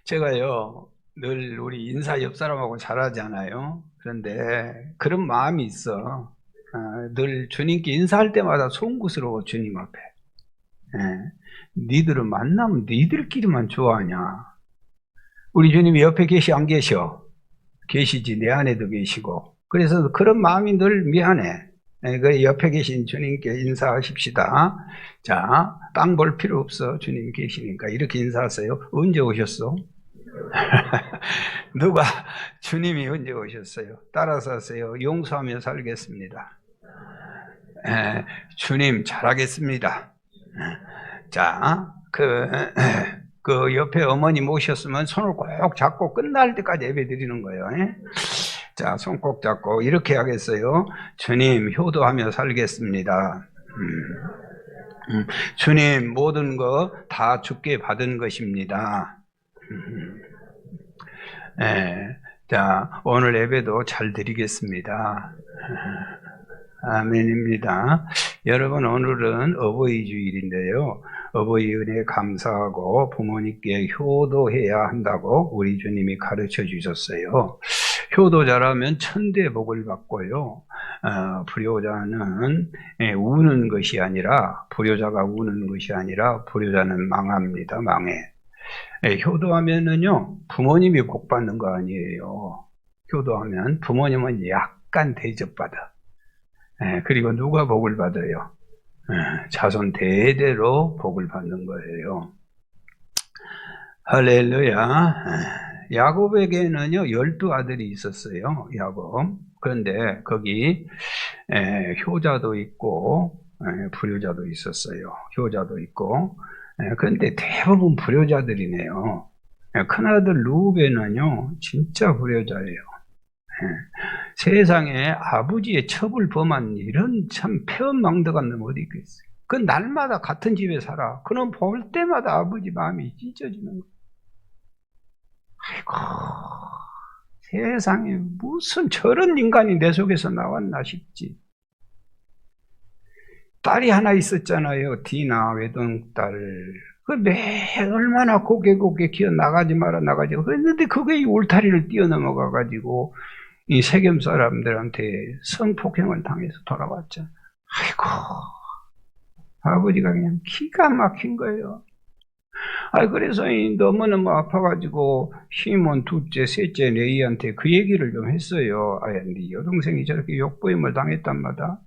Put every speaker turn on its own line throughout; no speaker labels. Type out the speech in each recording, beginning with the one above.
제가요, 늘 우리 인사 옆 사람하고 잘하잖아요. 그런데 그런 마음이 있어. 늘 주님께 인사할 때마다 송구스러워, 주님 앞에. 니들은 만나면 니들끼리만 좋아하냐. 우리 주님이 옆에 계시, 안 계셔? 계시지, 내 안에도 계시고. 그래서 그런 마음이 늘 미안해. 그 옆에 계신 주님께 인사하십시다. 자, 땅 볼 필요 없어. 주님 계시니까. 이렇게 인사하세요. 언제 오셨어? 누가 주님이 언제 오셨어요? 따라서 하세요. 용서하며 살겠습니다. 주님 잘하겠습니다. 자, 그 옆에 어머니 모셨으면 손을 꼭 잡고 끝날 때까지 예배 드리는 거예요. 자, 손 꼭 잡고 이렇게 하겠어요. 주님 효도하며 살겠습니다. 주님 모든 거 다 주께 받은 것입니다. 자, 오늘 예배도 잘 드리겠습니다. 아멘입니다. 여러분, 오늘은 어버이 주일인데요. 어버이 은혜 감사하고 부모님께 효도해야 한다고 우리 주님이 가르쳐 주셨어요. 효도자라면 천대 복을 받고요. 불효자는 우는 것이 아니라, 불효자가 우는 것이 아니라 불효자는 망합니다. 망해. 효도하면은요, 부모님이 복 받는 거 아니에요. 효도하면 부모님은 약간 대접받아. 그리고 누가 복을 받아요? 자손 대대로 복을 받는 거예요. 할렐루야. 야곱에게는요, 12아들이 있었어요. 야곱. 그런데 거기 효자도 있고 불효자도 있었어요. 효자도 있고. 그런데 대부분 불효자들이네요. 큰아들 루벤은요, 진짜 불효자예요. 세상에 아버지의 첩을 범한 이런 참 폐언망덕한 놈 어디 있겠어요. 그 날마다 같은 집에 살아. 그놈 볼 때마다 아버지 마음이 찢어지는 거예요. 아이고, 세상에 무슨 저런 인간이 내 속에서 나왔나 싶지. 딸이 하나 있었잖아요. 디나 외동딸. 얼마나 고개 기어 나가지 마라. 그런데 그게 이 울타리를 뛰어넘어가가지고 이 세겜 사람들한테 성폭행을 당해서 돌아왔잖아. 아이고, 아버지가 그냥 기가 막힌 거예요. 그래서 너무너무 아파가지고 시몬 둘째, 셋째 레이한테 그 얘기를 좀 했어요. 네 여동생이 저렇게 욕보임을 당했단 말이야.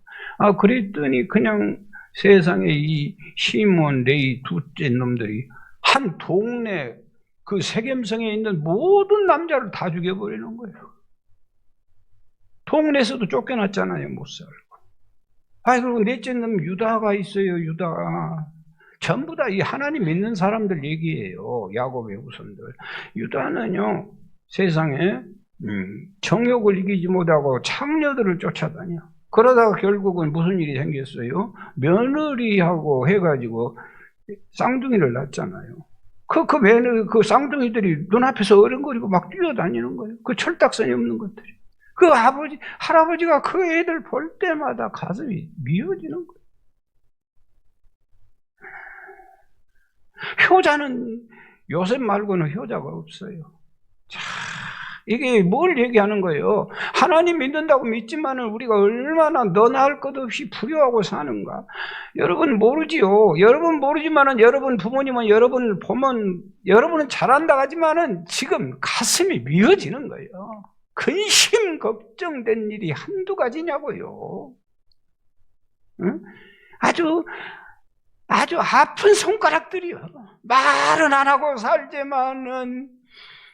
그랬더니 그냥 세상에 이 시몬, 레이 둘째 놈들이 한 동네 그 세겜성에 있는 모든 남자를 다 죽여버리는 거예요. 동네에서도 쫓겨났잖아요, 못 살고. 그리고 넷째 놈 유다가 있어요, 유다가. 전부 다 이 하나님 믿는 사람들 얘기예요. 야곱의 후손들. 유다는요, 세상에 정욕을 이기지 못하고 창녀들을 쫓아다녀. 그러다가 결국은 무슨 일이 생겼어요? 며느리하고 해가지고 쌍둥이를 낳았잖아요. 그 쌍둥이들이 눈앞에서 어른거리고 막 뛰어다니는 거예요. 그 철딱선이 없는 것들이. 그 할아버지가 그 애들 볼 때마다 가슴이 미어지는 거예요. 효자는 요셉 말고는 효자가 없어요. 자, 이게 뭘 얘기하는 거예요? 하나님 믿는다고 믿지만은 우리가 얼마나 너나 할 것 없이 불효하고 사는가? 여러분 모르지요. 여러분 모르지만은 여러분 부모님은 여러분을 보면 여러분은 잘한다 하지만은 지금 가슴이 미어지는 거예요. 근심 걱정된 일이 한두 가지냐고요. 응? 아주 아픈 손가락들이요. 말은 안 하고 살지만은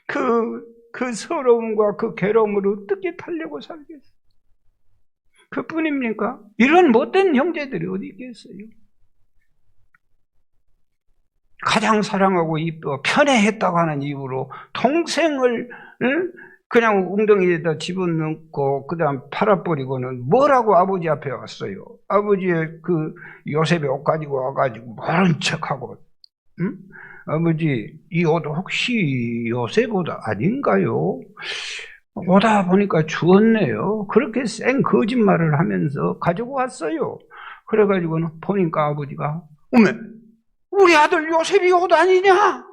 그 서러움과 그 괴로움을 어떻게 달래고 살겠어요? 그뿐입니까? 이런 못된 형제들이 어디 있겠어요? 가장 사랑하고 이뻐 편애했다고 하는 이유로 동생을 그냥 웅덩이에다 집어넣고 그다음 팔아버리고는 뭐라고 아버지 앞에 왔어요. 아버지의 그 요셉의 옷 가지고 와가지고 모른 척하고, 응? 아버지 이 옷 혹시 요셉 옷 아닌가요? 오다 보니까 주었네요. 그렇게 쌩 거짓말을 하면서 가지고 왔어요. 그래가지고는 보니까 아버지가 어메 우리 아들 요셉이 옷 아니냐?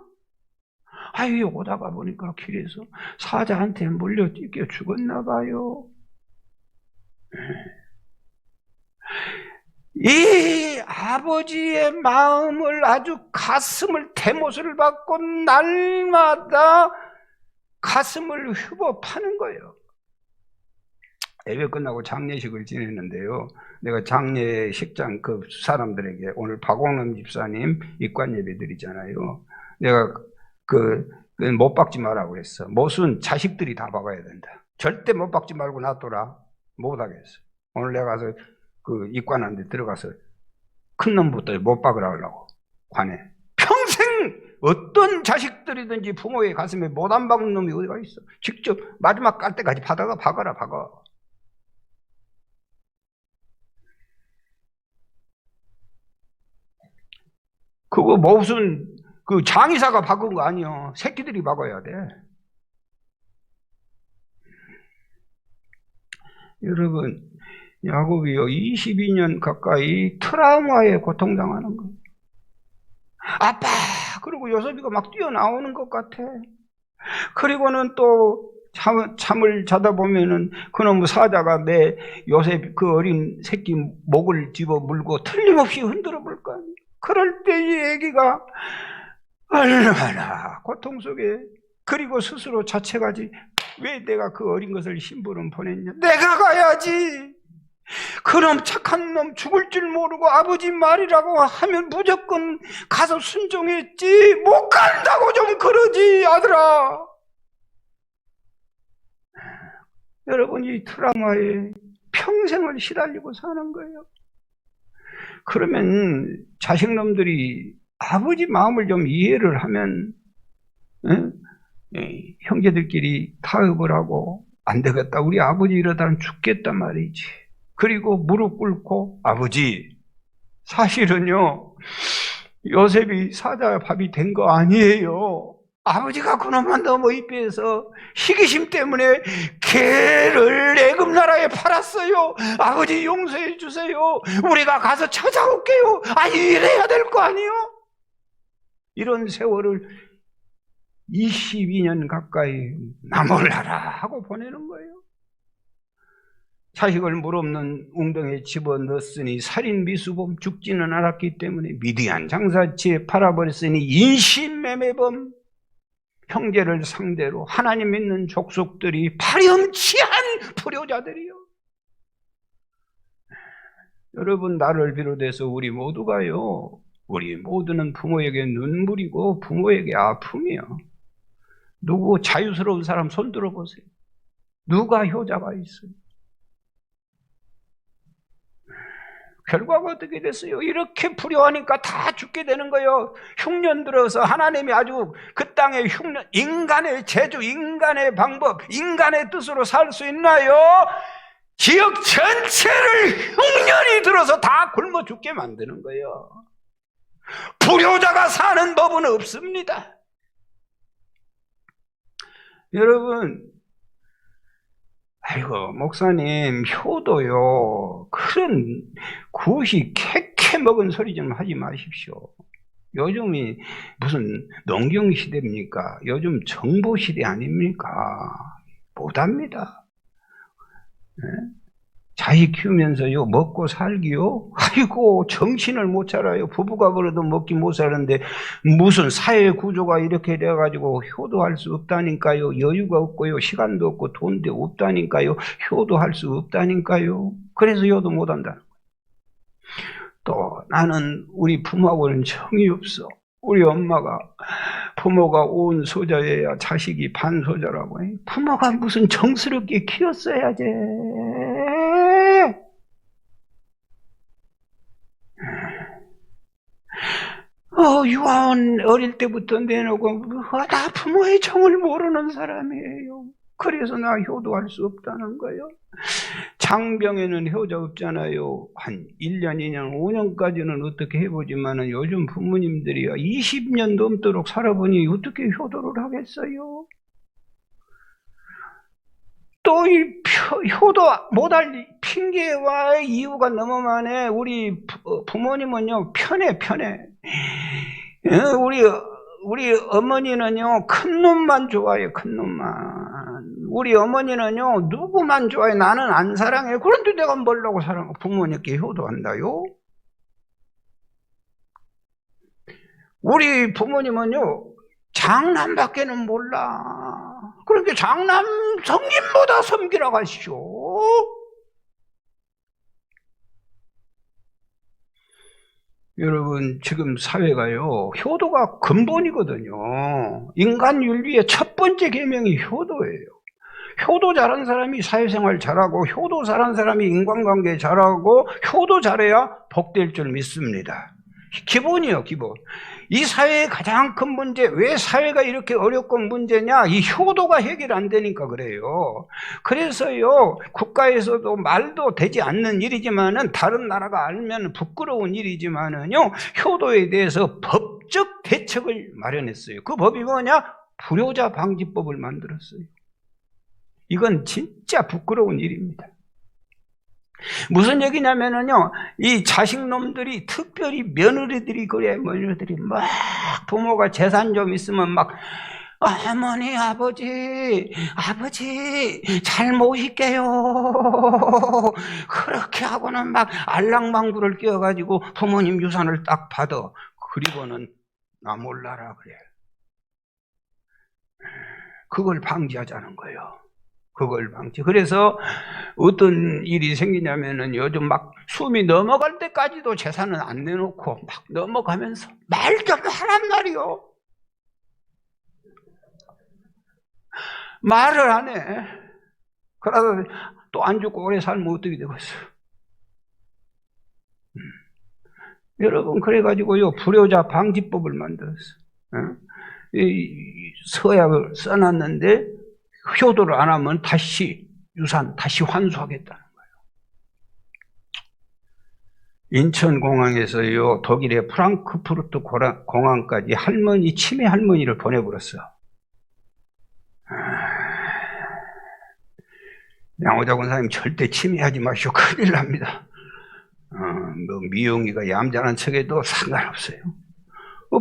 아유, 오다가 보니까 길에서 사자한테 물려 찢겨 죽었나 봐요. 이 아버지의 마음을 아주 가슴을 대못을 받고 날마다 가슴을 휘버 파는 거예요. 예배 끝나고 장례식을 지냈는데요. 내가 장례식장 그 사람들에게 오늘 박광남 집사님 입관 예배 드리잖아요. 내가 못 박지 말라고 그랬어. 못은 자식들이 다 박아야 된다. 절대 못 박지 말고 놔둬라. 못 하겠어. 오늘 내가 가서 그 입관하는 데 들어가서 큰 놈부터 못 박으라 하려고 관에. 평생 어떤 자식들이든지 부모의 가슴에 못 안 박는 놈이 어디가 있어. 직접 마지막 깔 때까지 박아라. 그거 무슨 그 장의사가 박은 거 아니야. 새끼들이 박아야 돼. 여러분, 야곱이요 22년 가까이 트라우마에 고통당하는 거예요. 아빠! 그리고 요셉이가 막 뛰어나오는 것 같아. 그리고는 또 잠을 자다 보면은 그놈의 사자가 내 요셉 그 어린 새끼 목을 집어 물고 틀림없이 흔들어 볼 거 아니에요. 그럴 때 이 애기가 얼마나 고통 속에, 그리고 스스로 자책하지. 왜 내가 그 어린 것을 심부름 보냈냐. 내가 가야지. 그놈 착한 놈 죽을 줄 모르고 아버지 말이라고 하면 무조건 가서 순종했지. 못 간다고 좀 그러지 아들아. 여러분, 이 트라우마에 평생을 시달리고 사는 거예요. 그러면 자식놈들이 아버지 마음을 좀 이해를 하면 형제들끼리 타협을 하고 안 되겠다. 우리 아버지 이러다는 죽겠단 말이지. 그리고 무릎 꿇고 아버지 사실은요 요셉이 사자 밥이 된 거 아니에요. 아버지가 그놈만 너무 입에서 시기심 때문에 개를 애굽 나라에 팔았어요. 아버지 용서해 주세요. 우리가 가서 찾아올게요. 아니 이래야 될 거 아니에요? 이런 세월을 22년 가까이 나몰라라 하고 보내는 거예요. 자식을 물 없는 웅덩이에 집어넣었으니 살인 미수범 죽지는 않았기 때문에 미디안 장사치에 팔아버렸으니 인신매매범 형제를 상대로 하나님 믿는 족속들이 파렴치한 불효자들이요. 여러분, 나를 비롯해서 우리 모두가요, 우리 모두는 부모에게 눈물이고 부모에게 아픔이요. 누구 자유스러운 사람 손 들어보세요. 누가 효자가 있어요? 결과가 어떻게 됐어요? 이렇게 불효하니까 다 죽게 되는 거예요. 흉년 들어서 하나님이 아주 그 땅에 흉년, 인간의 재주, 인간의 방법, 인간의 뜻으로 살 수 있나요? 지역 전체를 흉년이 들어서 다 굶어 죽게 만드는 거예요. 불효자가 사는 법은 없습니다. 여러분, 아이고 목사님 효도요 그런 굿이 캐캐 먹은 소리 좀 하지 마십시오. 요즘이 무슨 농경 시대입니까? 요즘 정보 시대 아닙니까? 못합니다. 네? 자식 키우면서요 먹고 살기요? 아이고 정신을 못 차려요. 부부가 그래도 먹기 못 사는데 무슨 사회 구조가 이렇게 돼가지고 효도할 수 없다니까요. 여유가 없고요, 시간도 없고 돈도 없다니까요. 효도할 수 없다니까요. 그래서 효도 못한다는 거예요. 또 나는 우리 부모하고는 정이 없어. 우리 엄마가 부모가 온 소자여야 자식이 반소자라고 해. 부모가 무슨 정스럽게 키웠어야지. 유아원 어릴 때부터 내놓고 나 부모의 정을 모르는 사람이에요. 그래서 나 효도할 수 없다는 거예요. 장병에는 효자 없잖아요. 한 1년, 2년, 5년까지는 어떻게 해보지만 요즘 부모님들이 20년 넘도록 살아보니 어떻게 효도를 하겠어요? 또 이 효도 못할 핑계와 이유가 너무 많아. 우리 부모님은요 편해. 우리 우리 어머니는요, 큰 놈만 좋아해요, 큰 놈만. 우리 어머니는요, 누구만 좋아해. 나는 안 사랑해. 그런데 내가 뭐라고 부모님께 효도한다요? 우리 부모님은요, 장남밖에는 몰라. 그러니까 장남 성님보다 섬기라고 하시오. 여러분, 지금 사회가요, 효도가 근본이거든요. 인간 윤리의 첫 번째 계명이 효도예요. 효도 잘한 사람이 사회생활 잘하고, 효도 잘한 사람이 인간관계 잘하고, 효도 잘해야 복될 줄 믿습니다. 기본이요, 기본. 이 사회의 가장 큰 문제, 왜 사회가 이렇게 어렵고 문제냐? 이 효도가 해결 안 되니까 그래요. 그래서요, 국가에서도 말도 되지 않는 일이지만은, 다른 나라가 알면 부끄러운 일이지만은요, 효도에 대해서 법적 대책을 마련했어요. 그 법이 뭐냐? 불효자 방지법을 만들었어요. 이건 진짜 부끄러운 일입니다. 무슨 얘기냐면은요, 이 자식놈들이, 특별히 며느리들이 그래, 며느리들이 막 부모가 재산 좀 있으면 막, 어머니, 아버지 잘 모실게요. 그렇게 하고는 막 알랑망구를 끼워가지고 부모님 유산을 딱 받아. 그리고는 나 몰라라 그래. 그걸 방지하자는 거예요. 그걸 방지. 그래서 어떤 일이 생기냐면은 요즘 막 숨이 넘어갈 때까지도 재산은 안 내놓고 막 넘어가면서 말 좀 하란 말이요. 말을 안 해. 그러다 또 안 죽고 오래 살면 어떻게 되겠어? 여러분, 그래가지고요, 불효자 방지법을 만들었어. 서약을 써놨는데 효도를 안 하면 다시 유산 다시 환수하겠다는 거예요. 인천공항에서요, 독일의 프랑크푸르트 공항까지 할머니, 치매 할머니를 보내버렸어. 양호자 권사님, 절대 치매하지 마시오. 큰일 납니다. 뭐 미용이가 얌전한 척에도 상관없어요.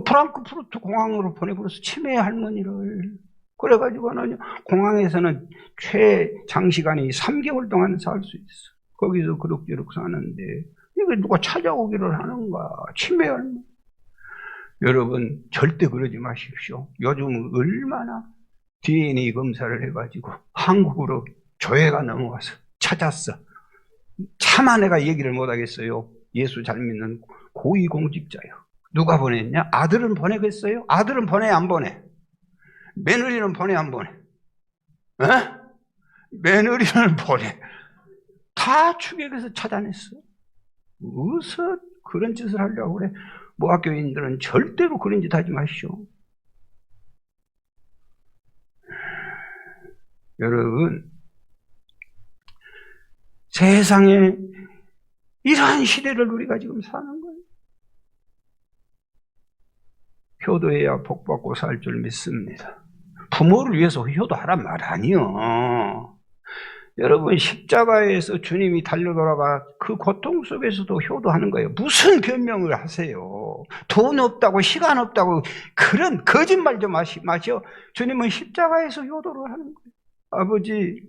프랑크푸르트 공항으로 보내버려서 치매 할머니를. 그래가지고는 공항에서는 최장시간이 3개월 동안 살 수 있어. 거기서 그럭저럭 사는데 이거 누가 찾아오기를 하는가? 치매 할머니. 여러분, 절대 그러지 마십시오. 요즘 얼마나 DNA 검사를 해가지고 한국으로 조회가 넘어와서 찾았어. 차마 내가 얘기를 못하겠어요. 예수 잘 믿는 고위공직자요. 누가 보냈냐? 아들은 보내겠어요? 아들은 보내, 안 보내? 며느리는 보내, 안 보내? 며느리는 보내. 다 추격해서 찾아냈어. 무슨 그런 짓을 하려고 그래? 모학교인들은 절대로 그런 짓 하지 마시오. 여러분, 세상에 이러한 시대를 우리가 지금 사는 거예요. 효도해야 복받고 살 줄 믿습니다. 부모를 위해서 효도하란 말 아니요. 여러분, 십자가에서 주님이 달려 돌아가 그 고통 속에서도 효도하는 거예요. 무슨 변명을 하세요? 돈 없다고, 시간 없다고, 그런 거짓말 좀 마셔. 주님은 십자가에서 효도를 하는 거예요. 아버지,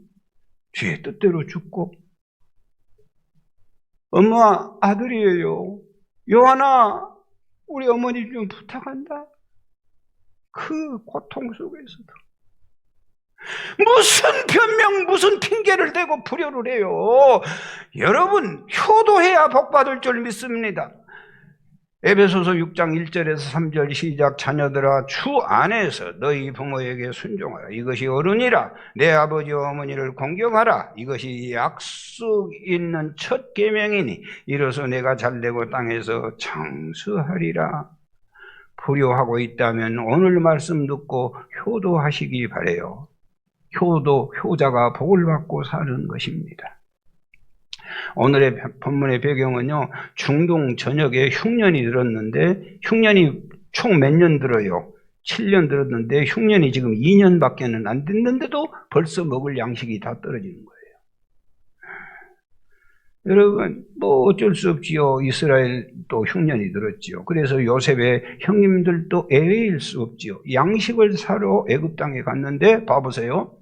주의 뜻대로 죽고, 엄마, 아들이에요. 요한아, 우리 어머니 좀 부탁한다. 그 고통 속에서도 무슨 변명, 무슨 핑계를 대고 불효를 해요. 여러분, 효도해야 복받을 줄 믿습니다. 에베소서 6장 1절에서 3절 시작. 자녀들아, 주 안에서 너희 부모에게 순종하라. 이것이 어른이라. 내 아버지와 어머니를 공경하라. 이것이 약속 있는 첫 계명이니 이로써 내가 잘되고 땅에서 장수하리라. 불효하고 있다면 오늘 말씀 듣고 효도하시기 바래요. 효자가 복을 받고 사는 것입니다. 오늘의 본문의 배경은요, 중동 전역에 흉년이 들었는데, 흉년이 총 몇 년 들어요? 7년 들었는데 흉년이 지금 2년밖에는 안 됐는데도 벌써 먹을 양식이 다 떨어지는 거예요. 여러분, 뭐 어쩔 수 없지요. 이스라엘 또 흉년이 들었지요. 그래서 요셉의 형님들도 예외일 수 없지요. 양식을 사러 애굽 땅에 갔는데 봐보세요.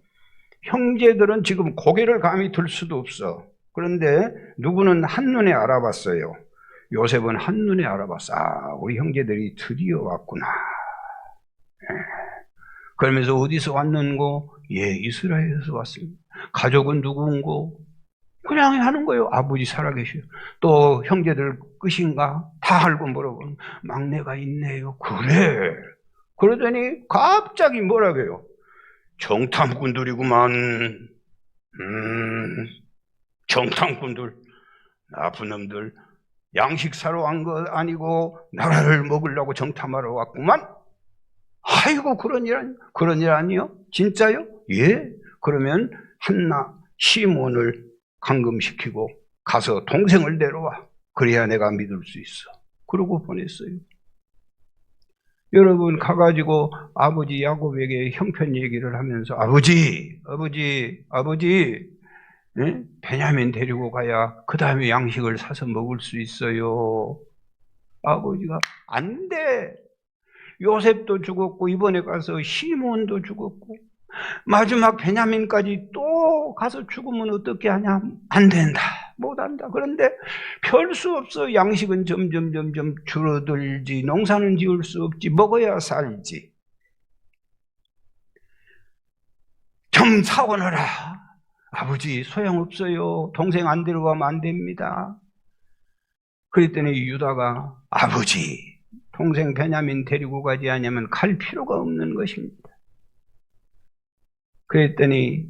형제들은 지금 고개를 감히 들 수도 없어. 그런데 누구는 한눈에 알아봤어요. 요셉은 한눈에 알아봤어. 아, 우리 형제들이 드디어 왔구나. 그러면서 어디서 왔는고? 예, 이스라엘에서 왔습니다. 가족은 누구인고? 그냥 하는 거예요. 아버지 살아계시오. 또 형제들 끝인가? 다 알고 물어보는 막내가 있네요. 그래. 그러더니 갑자기 뭐라고 해요? 정탐꾼들이구만. 정탐꾼들, 나쁜 놈들. 양식 사러 간 거 아니고 나라를 먹으려고 정탐하러 왔구만. 아이고, 그런 일 아니요? 진짜요? 예. 그러면 한나 시몬을 감금시키고 가서 동생을 데려와. 그래야 내가 믿을 수 있어. 그러고 보냈어요. 여러분, 가가지고 아버지 야곱에게 형편 얘기를 하면서 아버지, 예? 베냐민 데리고 가야 그 다음에 양식을 사서 먹을 수 있어요. 아버지가 안 돼. 요셉도 죽었고 이번에 가서 시몬도 죽었고 마지막 베냐민까지 또 가서 죽으면 어떻게 하냐? 안 된다. 못한다. 그런데 별 수 없어. 양식은 점점 줄어들지. 농사는 지을 수 없지. 먹어야 살지. 좀 사오너라. 아버지 소용없어요. 동생 안 데려가면 안 됩니다. 그랬더니 유다가 아버지 동생 베냐민 데리고 가지 않으면 갈 필요가 없는 것입니다. 그랬더니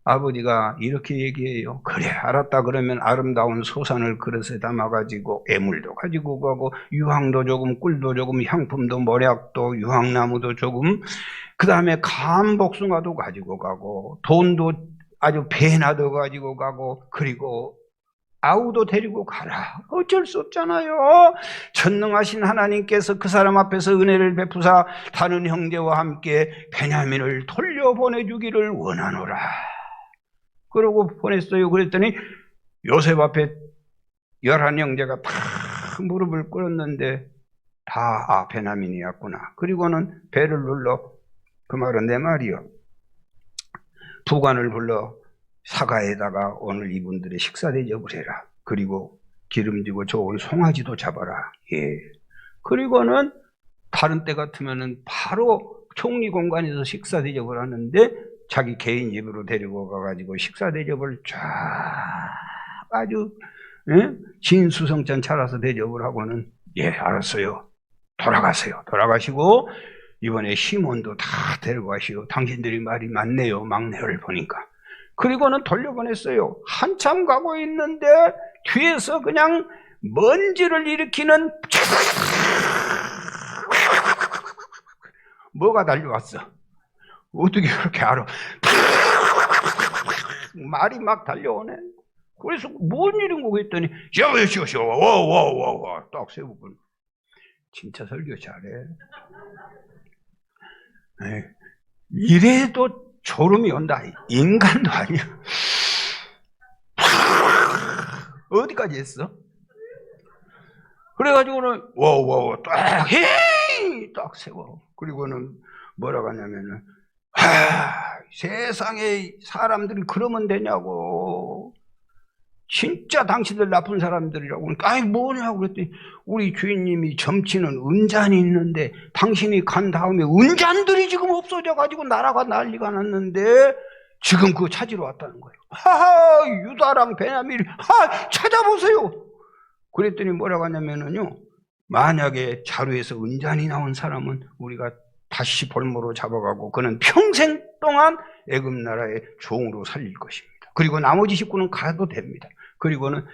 아버지가 이렇게 얘기해요. 그래 알았다. 그러면 아름다운 소산을 그릇에 담아가지고 애물도 가지고 가고 유황도 조금, 꿀도 조금, 향품도, 모략도, 유황나무도 조금, 그 다음에 감복숭아도 가지고 가고 돈도 아주 배나 더 가지고 가고, 그리고 아우도 데리고 가라. 어쩔 수 없잖아요. 전능하신 하나님께서 그 사람 앞에서 은혜를 베푸사 다른 형제와 함께 베냐민을 돌려보내주기를 원하노라. 그러고 보냈어요. 그랬더니 요셉 앞에 11형제가 다 무릎을 꿇었는데 다 베냐민이었구나. 그리고는 배를 눌러, 그 말은 내 말이요, 부관을 불러 사가에다가 오늘 이분들의 식사 대접을 해라. 그리고 기름지고 좋은 송아지도 잡아라. 예. 그리고는 다른 때 같으면은 바로 총리 공간에서 식사 대접을 하는데 자기 개인 집으로 데리고 가가지고 식사 대접을 쫙 아주 진수성찬 차려서 대접을 하고는 예, 알았어요. 돌아가세요. 돌아가시고 이번에 시몬도 다 데리고 가시오. 당신들이 말이 많네요. 막내를 보니까. 그리고는 돌려보냈어요. 한참 가고 있는데 뒤에서 그냥 먼지를 일으키는 뭐가 달려왔어. 어떻게 그렇게 알아? 말이 막 달려오네. 그래서 뭔 일인고 했더니 와와와와 딱 세우고. 진짜 설교 잘해. 네. 이래도 졸음이 온다. 인간도 아니야. 어디까지 했어? 그래가지고는 와와 딱 세워. 그리고는 뭐라고 하냐면은 세상에 사람들이 그러면 되냐고. 진짜 당신들 나쁜 사람들이라고. 아니 뭐냐고 그랬더니 우리 주인님이 점치는 은잔이 있는데 당신이 간 다음에 은잔들이 지금 없어져 가지고 나라가 난리가 났는데 지금 그거 찾으러 왔다는 거예요. 하하, 유다랑 베냐민 찾아보세요. 그랬더니 뭐라고 하냐면은요, 만약에 자루에서 은잔이 나온 사람은 우리가 다시 볼모로 잡아가고 그는 평생 동안 애굽 나라의 종으로 살릴 것입니다. 그리고 나머지 식구는 가도 됩니다. 그리고는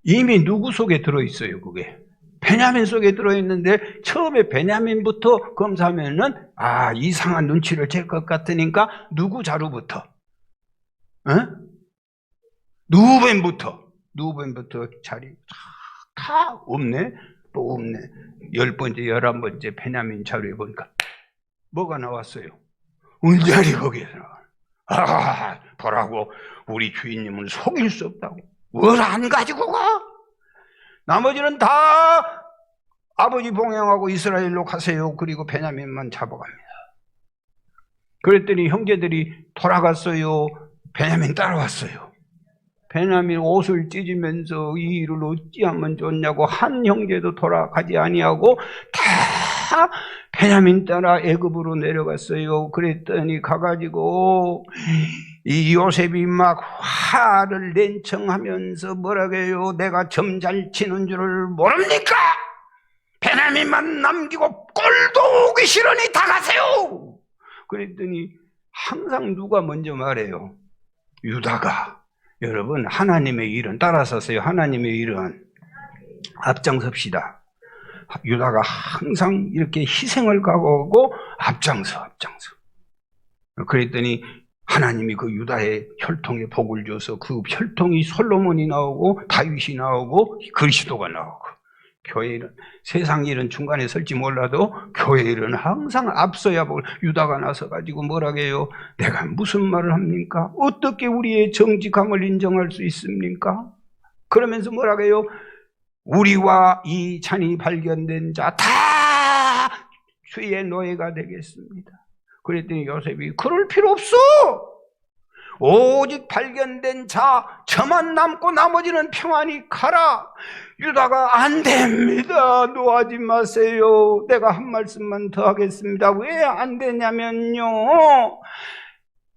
이미 누구 속에 들어있어요, 그게? 베냐민 속에 들어있는데 처음에 베냐민부터 검사하면은 이상한 눈치를 챌 것 같으니까 누구 자루부터? 누벤부터 자리 다 없네. 또 없네. 10번째, 11번째 베냐민 자루에 보니까 뭐가 나왔어요? 은잔이 거기에 나와. 보라고 우리 주인님은 속일 수 없다고. 뭘 안 가지고 가? 나머지는 다 아버지 봉양하고 이스라엘로 가세요. 그리고 베냐민만 잡아갑니다. 그랬더니 형제들이 돌아갔어요. 베냐민 따라왔어요. 베냐민 옷을 찢으면서 이 일을 어찌하면 좋냐고 한 형제도 돌아가지 아니하고 다 베냐민 따라 애굽으로 내려갔어요. 그랬더니 가가지고 이 요셉이 막 화를 낸청하면서 뭐라고요? 내가 점 잘 치는 줄을 모릅니까? 베냐민만 남기고 꼴도 오기 싫으니 다 가세요. 그랬더니 항상 누가 먼저 말해요? 유다가. 여러분, 하나님의 일은 따라서세요. 하나님의 일은 앞장섭시다. 유다가 항상 이렇게 희생을 각오하고 앞장서. 그랬더니 하나님이 그 유다의 혈통에 복을 줘서 그 혈통이 솔로몬이 나오고 다윗이 나오고 그리스도가 나오고, 교회 일은 세상 일은 중간에 설지 몰라도 교회 일은 항상 앞서야 복을. 유다가 나서 가지고 뭐라고 해요? 내가 무슨 말을 합니까? 어떻게 우리의 정직함을 인정할 수 있습니까? 그러면서 뭐라고 해요? 우리와 이 잔이 발견된 자 다 주의 노예가 되겠습니다. 그랬더니 요셉이 그럴 필요 없어. 오직 발견된 자 저만 남고 나머지는 평안히 가라. 유다가 안 됩니다. 노하지 마세요. 내가 한 말씀만 더 하겠습니다. 왜 안 되냐면요,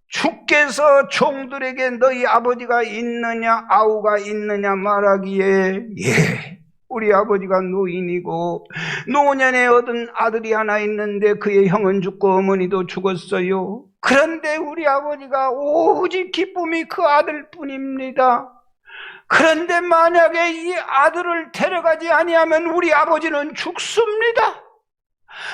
주께서 종들에게 너희 아버지가 있느냐 아우가 있느냐 말하기에 예, 우리 아버지가 노인이고 노년에 얻은 아들이 하나 있는데 그의 형은 죽고 어머니도 죽었어요. 그런데 우리 아버지가 오직 기쁨이 그 아들뿐입니다. 그런데 만약에 이 아들을 데려가지 아니하면 우리 아버지는 죽습니다.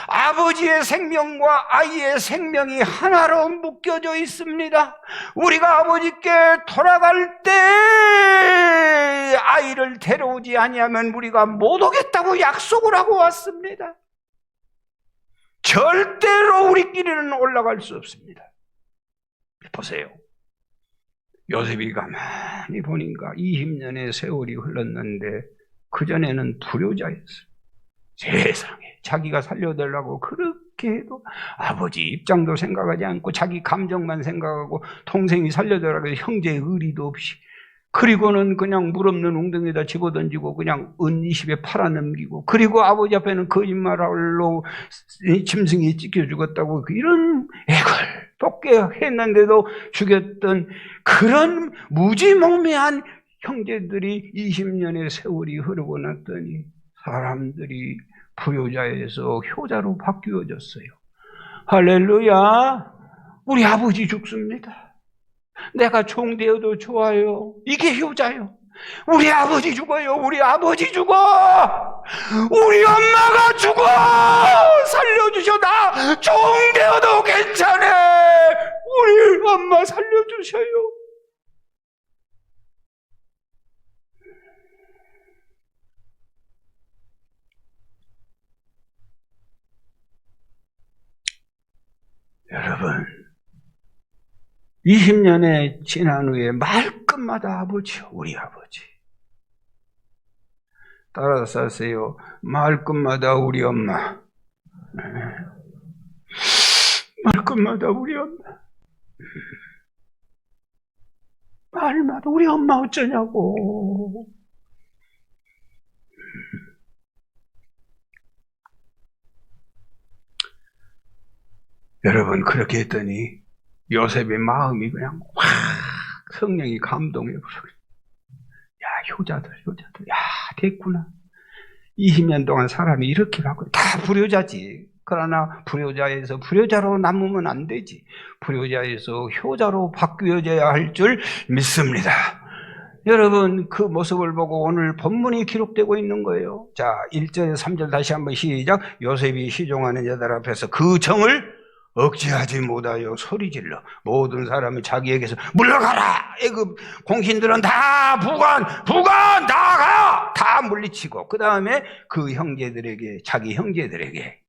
아버지의 생명과 아이의 생명이 하나로 묶여져 있습니다. 우리가 아버지께 돌아갈 때 아이를 데려오지 아니하면 우리가 못 오겠다고 약속을 하고 왔습니다. 절대로 우리끼리는 올라갈 수 없습니다. 보세요. 요셉이 가만히 보니까 20년의 세월이 흘렀는데 그전에는 불효자였어요. 세상에 자기가 살려달라고 그렇게 해도 아버지 입장도 생각하지 않고 자기 감정만 생각하고 동생이 살려달라고 해서 형제의 의리도 없이, 그리고는 그냥 물 없는 웅덩이에다 집어던지고 그냥 은 20에 팔아넘기고, 그리고 아버지 앞에는 거짓말로 짐승이 찢겨 죽었다고 이런 액을 돕게 했는데도 죽였던 그런 무지몽매한 형제들이 20년의 세월이 흐르고 났더니 사람들이 불효자에서 효자로 바뀌어졌어요. 할렐루야. 우리 아버지 죽습니다. 내가 종되어도 좋아요. 이게 효자요. 우리 아버지 죽어요. 우리 아버지 죽어. 우리 엄마가 죽어. 살려주셔. 나 종되어도 괜찮아. 우리 엄마 살려주셔요. 여러분, 20년에 지난 후에 말끝마다 아버지요, 우리 아버지. 따라서 하세요. 말끝마다 우리 엄마. 말끝마다 우리 엄마. 말마다 우리 엄마 어쩌냐고. 여러분, 그렇게 했더니 요셉의 마음이 그냥 확 성령이 감동해버려요. 야, 효자들. 야, 됐구나. 20년 동안 사람이 이렇게 바꿔. 다 불효자지. 그러나 불효자에서 불효자로 남으면 안 되지. 불효자에서 효자로 바뀌어져야 할 줄 믿습니다. 여러분, 그 모습을 보고 오늘 본문이 기록되고 있는 거예요. 자, 1절, 3절 다시 한번 시작. 요셉이 시종하는 여자들 앞에서 그 정을 억제하지 못하여 소리질러 모든 사람이 자기에게서 물러가라. 애굽 공신들은 다 부관 나가 다 물리치고, 그 다음에 그 형제들에게, 자기 형제들에게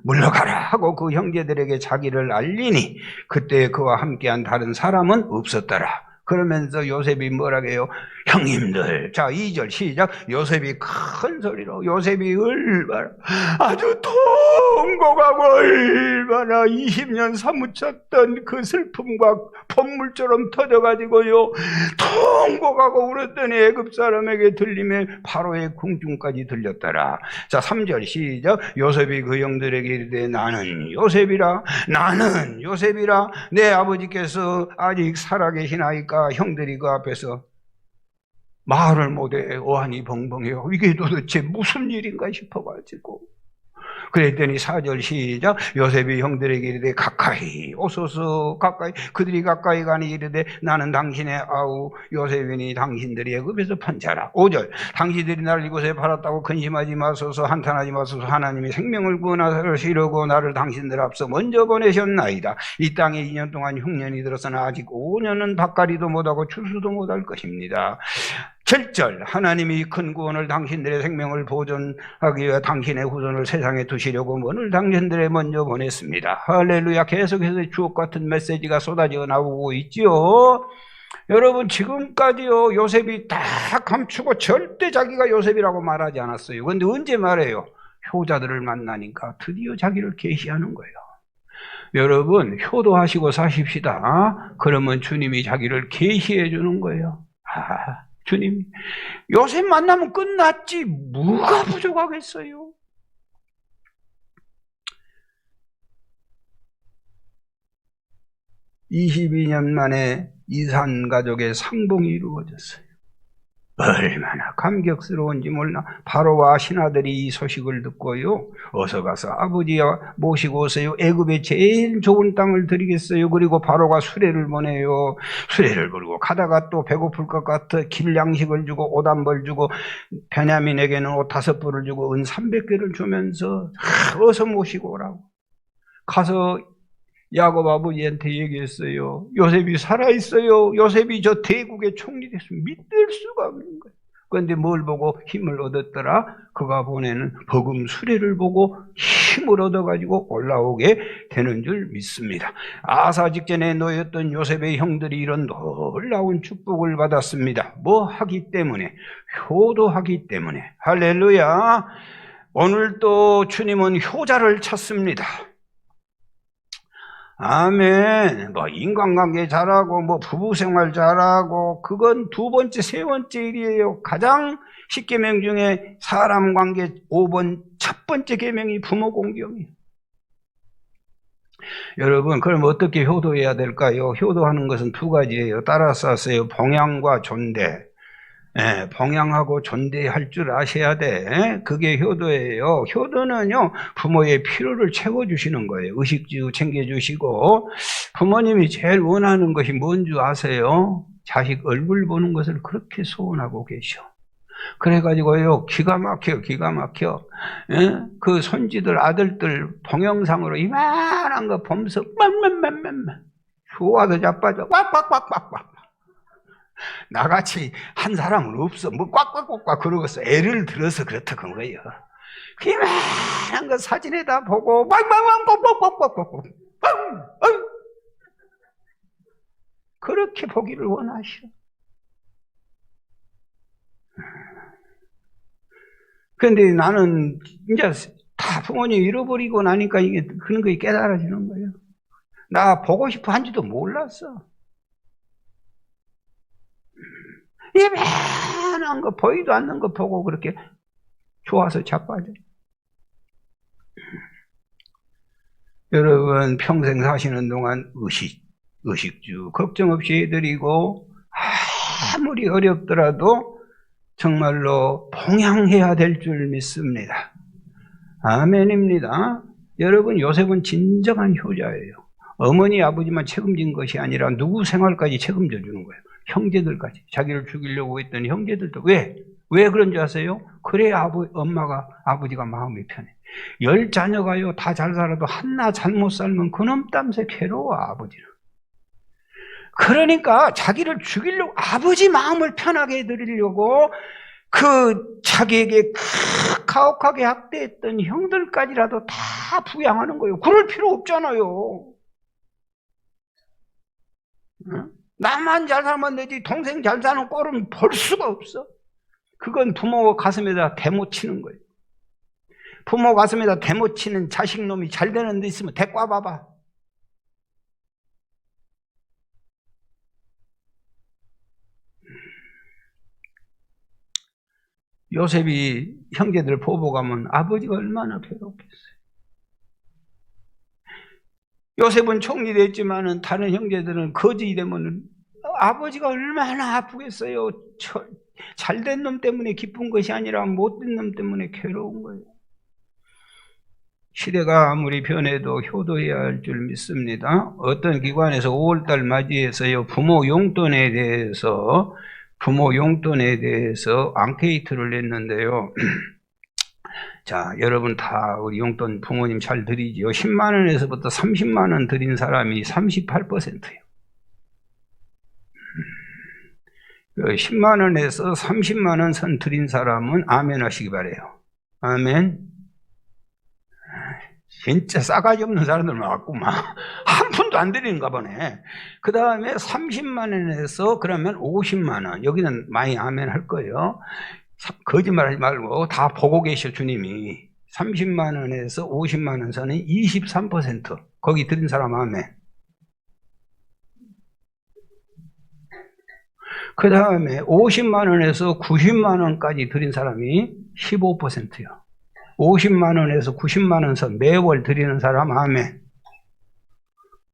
물러가라 하고 그 형제들에게 자기를 알리니 그때 그와 함께한 다른 사람은 없었더라. 그러면서 요셉이 뭐라고 해요? 형님들. 자, 2절 시작. 요셉이 큰 소리로, 요셉이 얼마나 아주 통곡하고 얼마나 20년 사무쳤던 그 슬픔과 봇물처럼 터져가지고요, 통곡하고 울었더니 애굽 사람에게 들리며 바로의 궁중까지 들렸더라. 자, 3절 시작. 요셉이 그 형들에게 이르되 나는 요셉이라 내 아버지께서 아직 살아계시나이까. 형들이 그 앞에서 말을 못해 어안이 벙벙해요. 이게 도대체 무슨 일인가 싶어가지고. 그랬더니 4절 시작. 요셉이 형들에게 이르되 가까이 오소서. 가까이. 그들이 가까이 가니 이르되 나는 당신의 아우 요셉이니 당신들이 애굽에서 판 자라. 5절. 당신들이 나를 이곳에 팔았다고 근심하지 마소서. 한탄하지 마소서. 하나님이 생명을 구원하시려고 나를 당신들 앞서 먼저 보내셨나이다. 이 땅에 2년 동안 흉년이 들었으나 아직 5년은 밭갈이도 못하고 추수도 못할 것입니다. 7절. 하나님이 큰 구원을 당신들의 생명을 보존하기 위해 당신의 후손을 세상에 두시려고 오늘 당신들에 먼저 보냈습니다. 할렐루야. 계속해서 주옥같은 메시지가 쏟아져 나오고 있지요. 여러분, 지금까지요 요셉이 다 감추고 절대 자기가 요셉이라고 말하지 않았어요. 그런데 언제 말해요? 효자들을 만나니까 드디어 자기를 계시하는 거예요. 여러분, 효도하시고 사십시다. 그러면 주님이 자기를 계시해 주는 거예요. 주님, 요셉 만나면 끝났지 뭐가 부족하겠어요? (22년) 만에 이산 가족의 상봉이 이루어졌어요. 얼마나 감격스러운지 몰라. 바로와 신하들이 이 소식을 듣고요, 어서 가서 아버지와 모시고 오세요. 애굽에 제일 좋은 땅을 드리겠어요. 그리고 바로가 수레를 보내요. 수레를 부르고 가다가 또 배고플 것 같아 길 양식을 주고 옷 한 벌 주고 베냐민에게는 옷 5벌을 주고 은 300개를 주면서 어서 모시고 오라고. 가서 야곱 아버지한테 얘기했어요. 요셉이 살아있어요. 요셉이 저 대국의 총리 됐으면 믿을 수가 없는 거예요. 그런데 뭘 보고 힘을 얻었더라? 그가 보내는 복음 수레를 보고 힘을 얻어가지고 올라오게 되는 줄 믿습니다. 아사 직전에 놓였던 요셉의 형들이 이런 놀라운 축복을 받았습니다. 뭐 하기 때문에? 효도하기 때문에. 할렐루야. 오늘 또 주님은 효자를 찾습니다. 아멘. 뭐 인간관계 잘하고 뭐 부부생활 잘하고 그건 두 번째, 세 번째 일이에요. 가장 10계명 중에 사람관계 5번 첫 번째 계명이 부모 공경이에요. 여러분, 그럼 어떻게 효도해야 될까요? 효도하는 것은 두 가지예요. 따라서 하세요. 봉양과 존대. 봉양하고 존대할 줄 아셔야 돼. 그게 효도예요. 효도는요, 부모의 필요를 채워주시는 거예요. 의식주 챙겨주시고. 부모님이 제일 원하는 것이 뭔 줄 아세요? 자식 얼굴 보는 것을 그렇게 소원하고 계셔. 그래가지고요, 기가 막혀. 그 손지들, 아들들 동영상으로 이만한 거 보면서 좋아서 자빠져. 꽉꽉꽉꽉꽉. 나같이 한 사람은 없어. 뭐 꽉꽉꽉꽉 그러고서 애를 들어서 그렇다 그런 거예요. 그만한 거 사진에다 보고 꽉꽉꽉꽉꽉꽉꽉 그렇게 보기를 원하셔. 그런데 나는 이제 다 부모님 잃어버리고 나니까 이게 그런 거 깨달아지는 거예요. 나 보고 싶어 한지도 몰랐어. 이만한 거 보이도 않는 거 보고 그렇게 좋아서 자빠져. 여러분, 평생 사시는 동안 의식주 걱정 없이 해드리고 아무리 어렵더라도 정말로 봉양해야 될 줄 믿습니다. 아멘입니다. 여러분, 요셉은 진정한 효자예요. 어머니 아버지만 책임진 것이 아니라 누구 생활까지 책임져 주는 거예요. 형제들까지. 자기를 죽이려고 했던 형제들도. 왜 그런 줄 아세요? 그래야 아버지가 마음이 편해. 10자녀가요 다 잘 살아도 하나 잘못 살면 그놈 땀새 괴로워. 아버지는. 그러니까 자기를 죽이려고, 아버지 마음을 편하게 해드리려고 그 자기에게 가혹하게 학대했던 형들까지라도 다 부양하는 거예요. 그럴 필요 없잖아요. 나만 잘 살면 되지 동생 잘 사는 꼴은 볼 수가 없어. 그건 부모 가슴에다 대못 치는 거예요. 부모 가슴에다 대못 치는 자식놈이 잘 되는 데 있으면 대과 봐봐. 요셉이 형제들 보복하면 아버지가 얼마나 괴롭겠어요. 요셉은 총리 됐지만은 다른 형제들은 거지 되면은 아버지가 얼마나 아프겠어요. 잘된 놈 때문에 기쁜 것이 아니라 못된 놈 때문에 괴로운 거예요. 시대가 아무리 변해도 효도해야 할 줄 믿습니다. 어떤 기관에서 5월달 맞이해서요, 부모 용돈에 대해서 앙케이트를 냈는데요. 자, 여러분 다 우리 용돈 부모님 잘 드리지요. 10만 원에서부터 30만 원 드린 사람이 38%예요. 10만 원에서 30만 원 선 드린 사람은 아멘 하시기 바래요. 아멘. 진짜 싸가지 없는 사람들 많았구만. 한 푼도 안 드리는가 보네. 그 다음에 30만 원에서 그러면 50만 원. 여기는 많이 아멘 할 거예요. 거짓말 하지 말고 다 보고 계셔 주님이. 30만 원에서 50만 원 선은 23%. 거기 드린 사람 아멘. 그 다음에 50만 원에서 90만 원까지 드린 사람이 15%요. 50만 원에서 90만 원 선 매월 드리는 사람 아멘.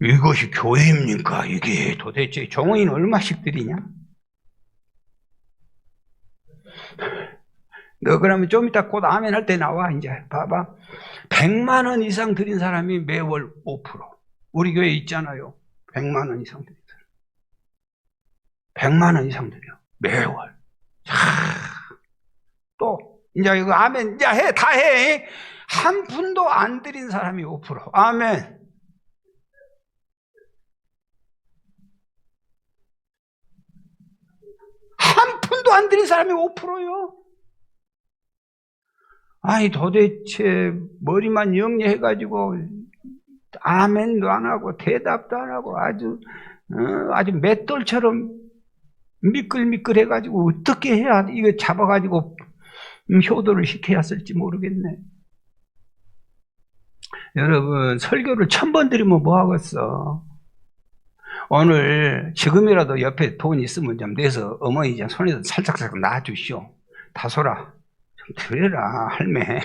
이것이 교회입니까? 이게 도대체 종의는 얼마씩 드리냐? 너 그러면 좀 이따 곧 아멘 할 때 나와. 이제 봐봐. 100만 원 이상 드린 사람이 매월 5%. 우리 교회 있잖아요. 100만 원 이상 드린 사람. 100만 원 이상 드려. 매월. 또 이제 이거 아멘, 이제 해, 다 해. 한 푼도 안 드린 사람이 5%. 아멘. 한 푼도 안 드린 사람이 5%요. 아니, 도대체 머리만 영리해가지고 아멘도 안 하고 대답도 안 하고 아주 맷돌처럼 미끌미끌해가지고 어떻게 해야 이거 잡아가지고 효도를 시켜야 쓸지 모르겠네. 여러분, 설교를 1000번 드리면 뭐 하겠어? 오늘 지금이라도 옆에 돈 있으면 좀 내서 어머니 좀 손에서 살짝살짝 놔주시오. 다소라, 좀 드려라, 할매.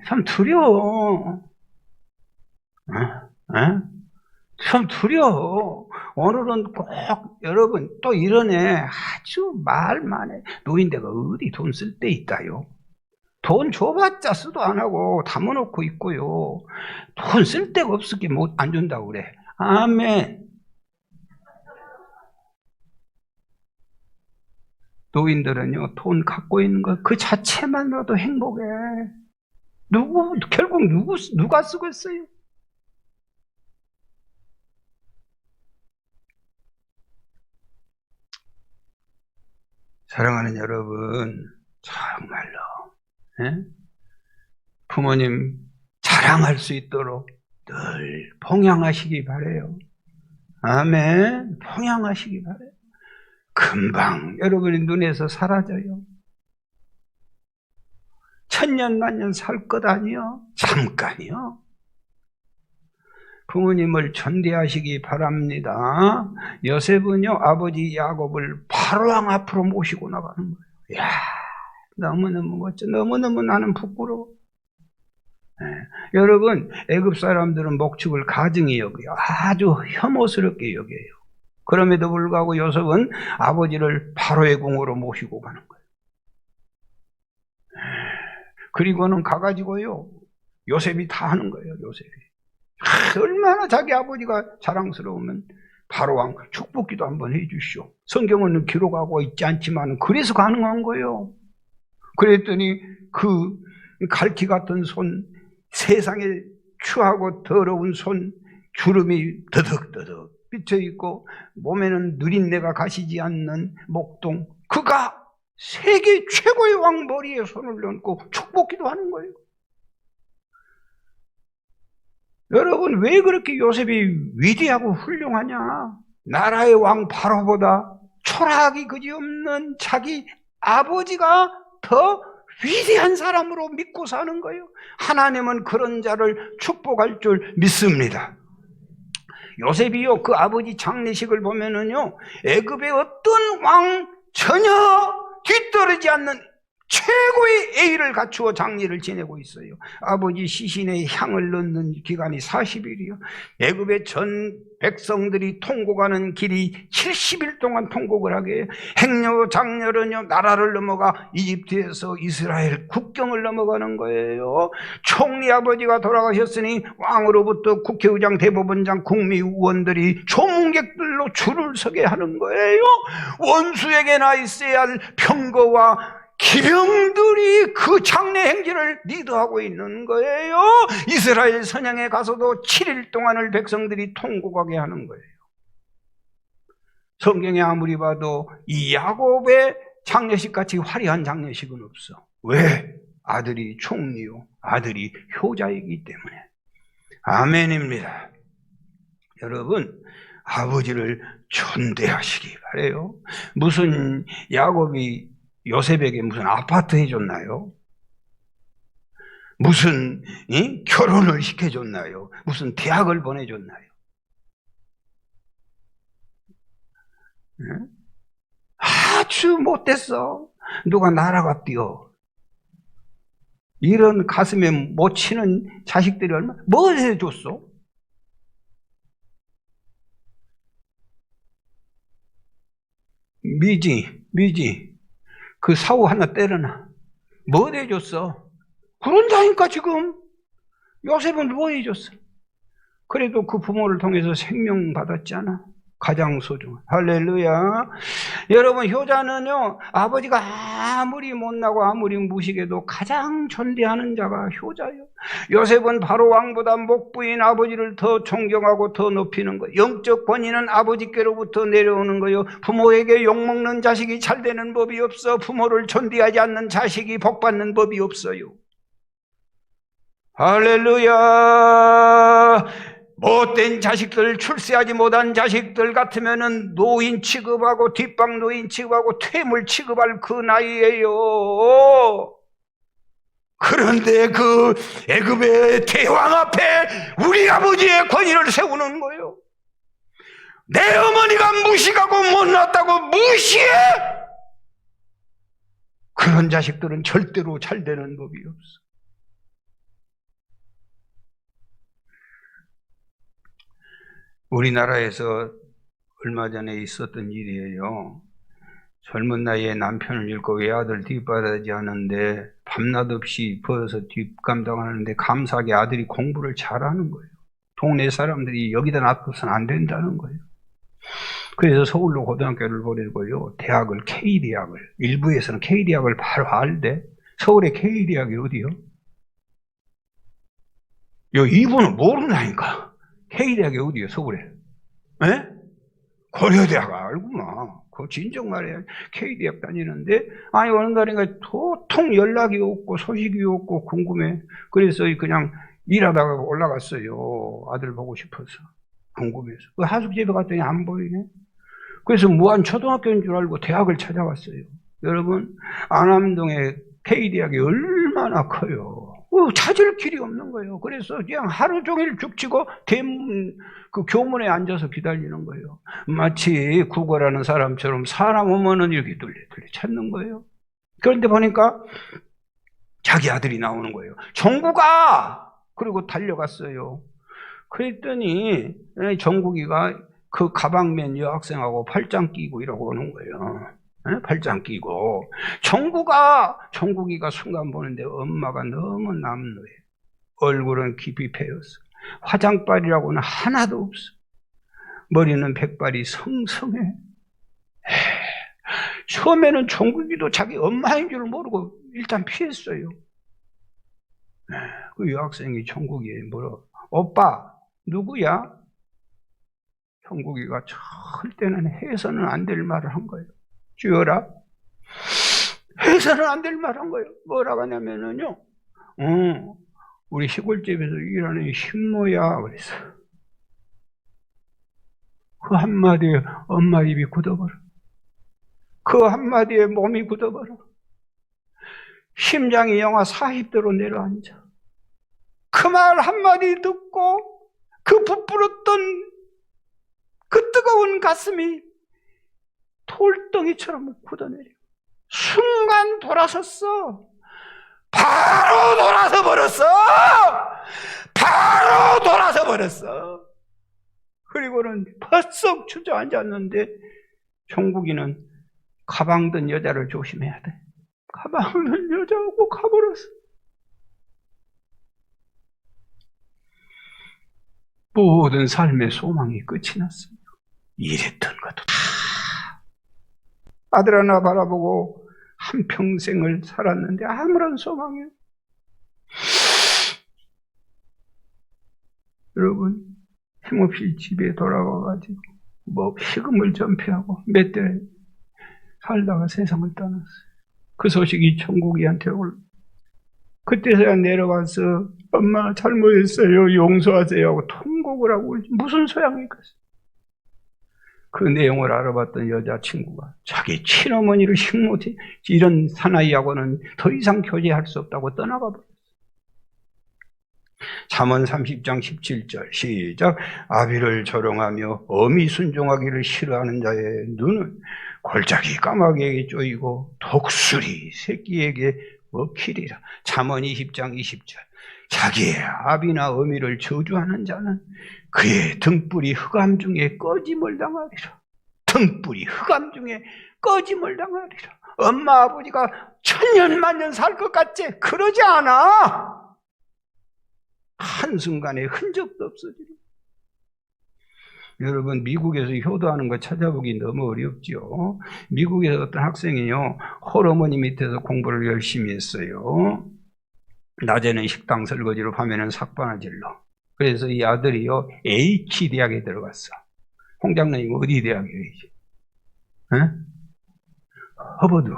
좀 드려. 좀 드려. 오늘은 꼭 여러분 또 이러네. 아주 말만 해. 노인네가 어디 돈 쓸 데 있다요. 돈 줘봤자 쓰도 안 하고 담아놓고 있고요. 돈 쓸 데가 없으게 안 준다고 그래. 아멘. 노인들은요, 돈 갖고 있는 것 그 자체만으로도 행복해. 결국 누가 쓰겠어요? 사랑하는 여러분, 정말로 부모님 자랑할 수 있도록 늘 봉양하시기 바래요. 아멘. 봉양하시기 바래요. 금방 여러분의 눈에서 사라져요. 천년 만년 살 것 아니요? 잠깐이요. 부모님을 존대하시기 바랍니다. 요셉은요, 아버지 야곱을 바로왕 앞으로 모시고 나가는 거예요. 이야, 너무너무 멋져. 너무너무 나는 부끄러워. 여러분, 애굽 사람들은 목축을 가증히 여겨요. 아주 혐오스럽게 여겨요. 그럼에도 불구하고 요셉은 아버지를 바로의 궁으로 모시고 가는 거예요. 그리고는 가가지고요, 요셉이 다 하는 거예요. 요셉이 얼마나 자기 아버지가 자랑스러우면 바로왕 축복기도 한번 해주시오. 성경은 기록하고 있지 않지만 그래서 가능한 거예요. 그랬더니 그 갈퀴 같은 손, 세상에 추하고 더러운 손, 주름이 더덕더덕 비쳐있고 몸에는 누린내가 가시지 않는 목동, 그가 세계 최고의 왕 머리에 손을 얹고 축복기도 하는 거예요. 여러분, 왜 그렇게 요셉이 위대하고 훌륭하냐? 나라의 왕 바로보다 초라하기 그지없는 자기 아버지가 더 위대한 사람으로 믿고 사는 거예요. 하나님은 그런 자를 축복할 줄 믿습니다. 요셉이요, 그 아버지 장례식을 보면은요, 애굽의 어떤 왕 전혀 뒤떨어지지 않는 최고의 예의를 갖추어 장례를 지내고 있어요. 아버지 시신에 향을 넣는 기간이 40일이요. 애굽의 전 백성들이 통곡하는 길이 70일 동안 통곡을 하게 해요. 행여 장렬은요, 나라를 넘어가 이집트에서 이스라엘 국경을 넘어가는 거예요. 총리 아버지가 돌아가셨으니 왕으로부터 국회의장, 대법원장, 국무위원들이 조문객들로 줄을 서게 하는 거예요. 원수에게나 있어야 할 병거와 기병들이 그 장례 행진을 리드하고 있는 거예요. 이스라엘 선양에 가서도 7일 동안을 백성들이 통곡하게 하는 거예요. 성경에 아무리 봐도 이 야곱의 장례식 같이 화려한 장례식은 없어. 왜? 아들이 총리요, 아들이 효자이기 때문에. 아멘입니다. 여러분, 아버지를 존대하시기 바래요. 무슨 야곱이 요셉에게 무슨 아파트 해줬나요? 무슨 결혼을 시켜줬나요? 무슨 대학을 보내줬나요? 아주 못됐어. 누가 나라가 뛰어. 이런 가슴에 못 치는 자식들이 얼마나, 뭘 해줬어? 미지. 그 사후 하나 때려놔. 뭐 해줬어? 그런 자니까 지금. 요셉은 뭐 해줬어? 그래도 그 부모를 통해서 생명 받았잖아. 가장 소중한. 할렐루야. 여러분, 효자는요, 아버지가 아무리 못나고 아무리 무식해도 가장 존대하는 자가 효자예요. 요셉은 바로 왕보다 목부인 아버지를 더 존경하고 더 높이는 거예요. 영적 권위는 아버지께로부터 내려오는 거예요. 부모에게 욕먹는 자식이 잘 되는 법이 없어. 부모를 존대하지 않는 자식이 복받는 법이 없어요. 할렐루야. 못된 자식들, 출세하지 못한 자식들 같으면은 노인 취급하고 뒷방 노인 취급하고 퇴물 취급할 그 나이에요. 그런데 그 애굽의 대왕 앞에 우리 아버지의 권위를 세우는 거예요. 내 어머니가 무식하고 못났다고 무시해? 그런 자식들은 절대로 잘 되는 법이 없어. 우리나라에서 얼마 전에 있었던 일이에요. 젊은 나이에 남편을 잃고 외아들 뒷바라지 하는데 밤낮 없이 벌어서 뒷감당하는데 감사하게 아들이 공부를 잘하는 거예요. 동네 사람들이 여기다 놔둬서는 안 된다는 거예요. 그래서 서울로 고등학교를 보내고요. 대학을 K대학을, 일부에서는 K대학을 바로 알대. 서울의 K대학이 어디요? 이분은 모른다니까. K대학이 어디요? 서울에? 에? 고려대학 알구나. 그 진정 말이야. K대학 다니는데, 아니, 어느 날인가 도통 연락이 없고, 소식이 없고, 궁금해. 그래서 그냥 일하다가 올라갔어요. 아들 보고 싶어서. 궁금해서. 그 하숙집에 갔더니 안 보이네. 그래서 무한 초등학교인 줄 알고 대학을 찾아왔어요. 여러분, 안암동에 K대학이 얼마나 커요. 찾을 길이 없는 거예요. 그래서 그냥 하루 종일 죽치고 대문 그 교문에 앉아서 기다리는 거예요. 마치 구걸하는 사람처럼 사람 오면은 이렇게 둘레 찾는 거예요. 그런데 보니까 자기 아들이 나오는 거예요. 정국아! 그리고 달려갔어요. 그랬더니 정국이가 그 가방맨 여학생하고 팔짱 끼고 이러고 오는 거예요. 팔짱 끼고. 정국이가 순간 보는데 엄마가 너무 남루해. 얼굴은 깊이 패였어. 화장빨이라고는 하나도 없어. 머리는 백발이 성성해. 처음에는 정국이도 자기 엄마인 줄 모르고 일단 피했어요. 그 여학생이 정국이에 뭐라, 오빠 누구야? 정국이가 절대는 해서는 안 될 말을 한 거예요. 주여라. 해서는 안 될 말 한 거예요. 뭐라고 하냐면은요, 우리 시골집에서 일하는 신모야. 그랬어. 그 한마디에 엄마 입이 굳어버려. 그 한마디에 몸이 굳어버려. 심장이 영하 40도로 내려앉아. 그 말 한마디 듣고 그 부풀었던 그 뜨거운 가슴이 돌덩이처럼 굳어내려. 순간 돌아섰어. 바로 돌아서 버렸어. 바로 돌아서 버렸어. 그리고는 벌썩 주저앉았는데 종국이는 가방 든 여자를 조심해야 돼. 가방 든 여자하고 가버렸어. 모든 삶의 소망이 끝이 났어요. 이랬던 것도 다 아들 하나 바라보고 한평생을 살았는데 아무런 소망이 없어요. 여러분, 힘없이 집에 돌아와가지고 식음을 전폐하고 몇 달 살다가 세상을 떠났어요. 그 소식이 천국이한테 그때서야 내려가서 엄마 잘못했어요, 용서하세요 하고 통곡을 하고 무슨 소양이 있겠어요. 그 내용을 알아봤던 여자친구가 자기 친어머니를 식모티 이런 사나이하고는 더 이상 교제할 수 없다고 떠나가 버렸어요. 잠언 30장 17절 시작. 아비를 조롱하며 어미 순종하기를 싫어하는 자의 눈은 골짜기 까마귀에게 쪼이고 독수리 새끼에게 먹히리라. 잠언 20장 20절. 자기의 아비나 어미를 저주하는 자는 그의 등불이 흑암 중에 꺼짐을 당하리라. 등불이 흑암 중에 꺼짐을 당하리라. 엄마 아버지가 천년만년 살 것 같지? 그러지 않아. 한순간에 흔적도 없어지려. 여러분, 미국에서 효도하는 거 찾아보기 너무 어렵죠. 미국에서 어떤 학생이요, 홀어머니 밑에서 공부를 열심히 했어요. 낮에는 식당 설거지로, 밤에는 삭바나질로. 그래서 이 아들이요, H대학에 들어갔어. 홍장로님 어디 대학이에요? 허버드.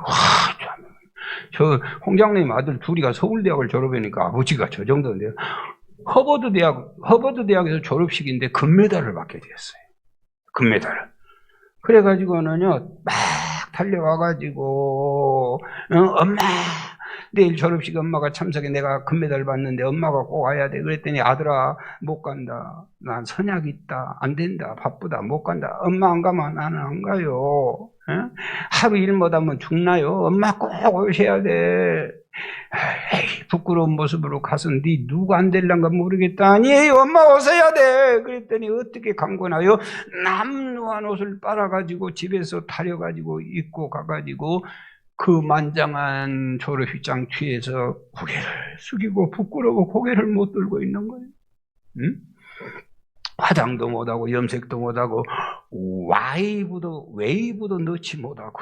저 홍장로님 아들 둘이가 서울대학을 졸업하니까 아버지가 저 정도인데요. 허버드 대학에서 졸업식인데 금메달을 받게 되었어요. 금메달을. 그래가지고는요, 막 달려와가지고, 엄마, 내일 졸업식 엄마가 참석해. 내가 금메달 받는데 엄마가 꼭 와야 돼. 그랬더니 아들아, 못 간다. 난 선약 있다. 안 된다. 바쁘다. 못 간다. 엄마 안 가면 나는 안 가요. 하루 일 못하면 죽나요? 엄마 꼭 오셔야 돼. 에이, 부끄러운 모습으로 가서 네 누가 안 될란가 모르겠다. 아니에요, 엄마 오셔야 돼. 그랬더니 어떻게 강권하여 남루한 옷을 빨아가지고 집에서 다려가지고 입고 가가지고 그 만장한 졸업식장 뒤에서 고개를 숙이고 부끄러워 고개를 못 들고 있는 거예요. 응? 화장도 못하고 염색도 못하고 웨이브도 넣지 못하고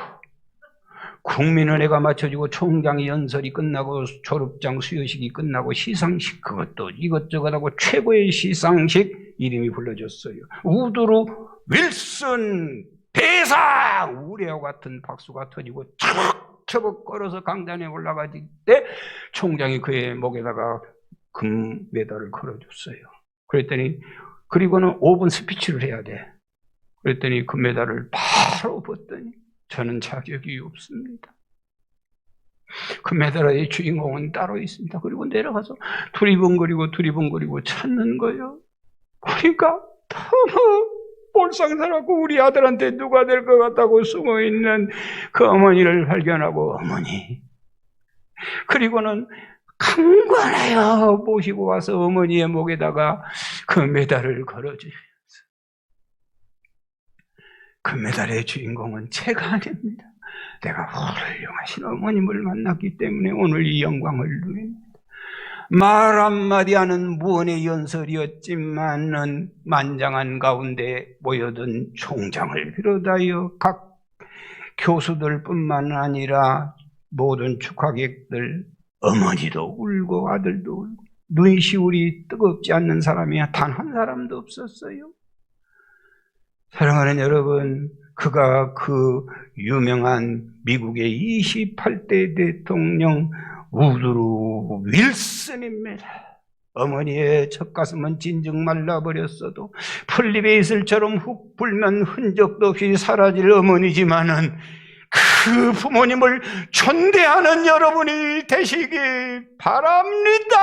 국민은혜가 맞춰지고 총장의 연설이 끝나고 졸업장 수여식이 끝나고 시상식 그것도 이것저것 하고 최고의 시상식 이름이 불러졌어요. 우드로 윌슨 대상! 우레와 같은 박수가 터지고 척척 걸어서 강단에 올라가질 때 총장이 그의 목에다가 금메달을 걸어줬어요. 그랬더니 그리고는 5분 스피치를 해야 돼. 그랬더니 금메달을 바로 벗더니 저는 자격이 없습니다. 금메달의 주인공은 따로 있습니다. 그리고 내려가서 두리번거리고 찾는 거예요. 그러니까 너무 볼상사하고 우리 아들한테 누가 될 것 같다고 숨어있는 그 어머니를 발견하고 어머니. 그리고는 강권하여 모시고 와서 어머니의 목에다가 그 메달을 걸어주면서 그 메달의 주인공은 제가 아닙니다. 내가 훌륭하신 어머님을 만났기 때문에 오늘 이 영광을 누립니다. 말 한마디 하는 무언의 연설이었지만은 만장한 가운데 모여든 총장을 비롯하여 각 교수들 뿐만 아니라 모든 축하객들, 어머니도 울고 아들도 울고 눈시울이 뜨겁지 않는 사람이 단 한 사람도 없었어요. 사랑하는 여러분, 그가 그 유명한 미국의 28대 대통령 우드로 윌슨입니다. 어머니의 젖가슴은 진즉 말라버렸어도 풀잎의 이슬처럼 훅 불면 흔적도 없이 사라질 어머니지만은 그 부모님을 존대하는 여러분이 되시기 바랍니다.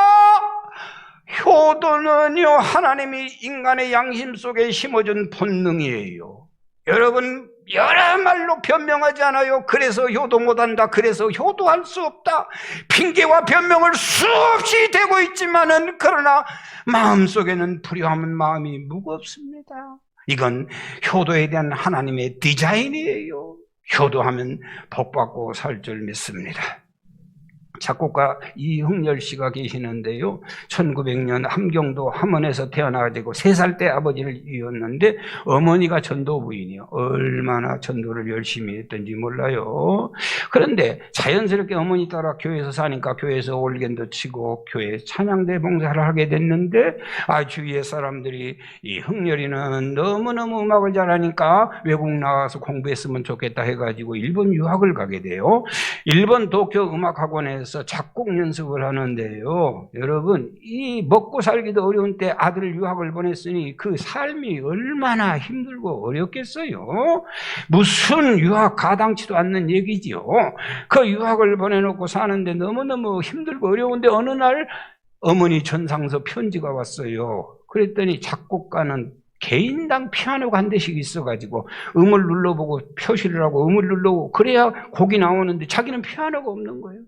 효도는요, 하나님이 인간의 양심 속에 심어준 본능이에요. 여러분, 여러 말로 변명하지 않아요. 그래서 효도 못한다, 그래서 효도할 수 없다, 핑계와 변명을 수없이 대고 있지만은, 그러나 마음속에는 불효한 마음이 무겁습니다. 이건 효도에 대한 하나님의 디자인이에요. 효도하면 복받고 살 줄 믿습니다. 작곡가 이흥렬 씨가 계시는데요, 1900년 함경도 함원에서 태어나가지고 3살 때 아버지를 잃었는데 어머니가 전도부인이요. 얼마나 전도를 열심히 했던지 몰라요. 그런데 자연스럽게 어머니 따라 교회에서 사니까 교회에서 올겐도 치고 교회 찬양대 봉사를 하게 됐는데, 주위의 사람들이 이 흥렬이는 너무너무 음악을 잘하니까 외국 나가서 공부했으면 좋겠다 해가지고 일본 유학을 가게 돼요. 일본 도쿄 음악학원에서 작곡 연습을 하는데요, 여러분, 이 먹고 살기도 어려운 때 아들을 유학을 보냈으니 그 삶이 얼마나 힘들고 어렵겠어요. 무슨 유학 가당치도 않는 얘기지요. 그 유학을 보내놓고 사는데 너무너무 힘들고 어려운데 어느 날 어머니 전상서 편지가 왔어요. 그랬더니 작곡가는 개인당 피아노가 한 대씩 있어가지고 음을 눌러보고 표시를 하고 음을 눌러보고 그래야 곡이 나오는데 자기는 피아노가 없는 거예요.